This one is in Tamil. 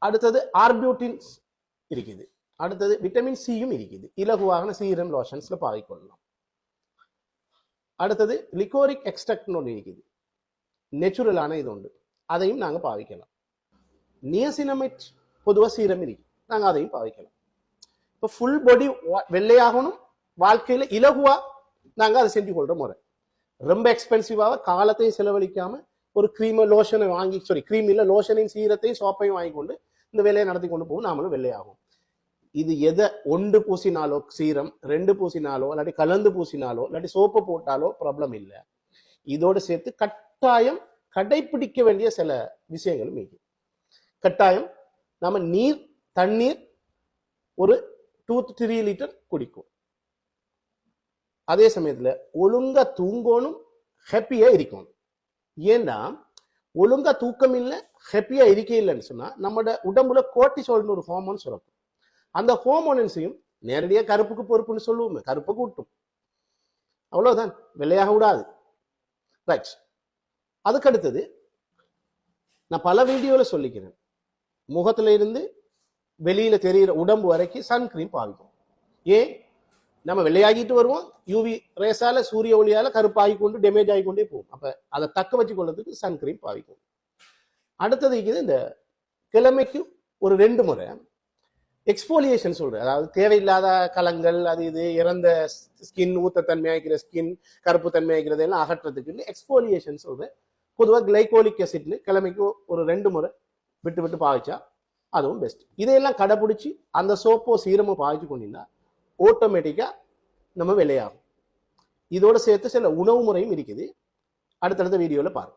அடுத்தது ஆர்பியூட்டின்ஸ் இருக்குது. அடுத்தது விட்டமின் சியும் இருக்குது. இலகுவாக சீரம் லோஷன்ஸ்ல பாவிக்கொள்ளலாம். அடுத்தது லிகோரிக் எக்ஸ்ட்ராக்ட்னு ஒன்று இருக்குது. நேச்சுரலான இது உண்டு, அதையும் நாங்கள் பாவிக்கலாம். நியசினமைட் பொதுவாக சீரம் இருக்கு, நாங்கள் அதையும் பாவிக்கலாம். இப்போ ஃபுல் பாடி வெள்ளையாகணும், வாழ்க்கையில் இலகுவா நாங்கள் அதை செஞ்சு கொள்ற முறை. ரொம்ப எக்ஸ்பென்சிவாக காலத்தையும் செலவழிக்காம ஒரு கிரீமை லோஷனை வாங்கி கிரீம் இல்லை லோஷனையும் சீரத்தையும் சோப்பையும் வாங்கி கொண்டு இந்த வேலையை நடத்தி கொண்டு போகும், நாமளும் வெள்ளையாகும். இது எதை ஒன்று பூசினாலோ சீரம், 2 பூசினாலோ இல்லாட்டி கலந்து பூசினாலோ இல்லாட்டி சோப்பு போட்டாலோ ப்ராப்ளம் இல்லை. இதோடு சேர்த்து கட்டாயம் கடைபிடிக்க வேண்டிய சில விஷயங்களும் இருக்கு. கட்டாயம் நம்ம தண்ணீர் ஒரு 2 to 3 லிட்டர் குடிக்கும். அதே சமயத்துல ஒழுங்கா தூங்கணும், ஹாப்பியா இருக்கணும். ஏன்னா ஒழுங்கா தூக்கம் இல்லை, ஹாப்பியா இருக்க இல்லைன்னு சொன்னா நம்மளோட உடம்புல கோர்ட்டிசோல்னு ஒரு ஹார்மோன் சுரக்கும். அந்த ஹார்மோன்ஸையும் நேரடியாக கருப்புக்கு பொறுப்புன்னு சொல்லுவோமே, கருப்பு கூட்டும், அவ்வளவுதான், வெள்ளையாக விடாது. ரைட். அதுக்கு அடுத்தது நான் பல வீடியோல சொல்லிக்கிறேன், முகத்துல இருந்து வெளியில தெரிகிற உடம்பு வரைக்கும் சன்கிரீம் பாவிக்கும். ஏன் நம்ம வெள்ளையாகிட்டு வருவோம், யூவி ரேஸால சூரிய ஒளியால கருப்பாகி கொண்டு டேமேஜ் ஆகிக்கொண்டே போகும். அப்ப அதை தக்க வச்சு கொள்றதுக்கு சன்கிரீம் பாவிக்கும். அடுத்தது இந்த கிழமைக்கு ஒரு 2 முறை எக்ஸ்போலியேஷன் சொல்றேன். அதாவது தேவையில்லாத கலங்கள், அது இது இறந்த ஸ்கின், ஊத்தத்தன்மையாகிற ஸ்கின், கருப்பு தன்மையாகிறது எல்லாம் அகற்றதுக்கு எக்ஸ்போலியேஷன் சொல்றேன். பொதுவாக கிளைகோலிக் அசிட்னு கிழமைக்கு ஒரு 2 முறை விட்டு விட்டு பாவிச்சா அதுவும் பெஸ்ட். இதையெல்லாம் கடைபிடிச்சி அந்த சோப்போ சீரமோ பாவிச்சு கொண்டிருந்தா ஆட்டோமேட்டிக்கா நம்ம வெள்ளையாகும். இதோட சேர்த்து சில உணவு முறையும் இருக்குது, அடுத்தடுத்த வீடியோல பாருங்க.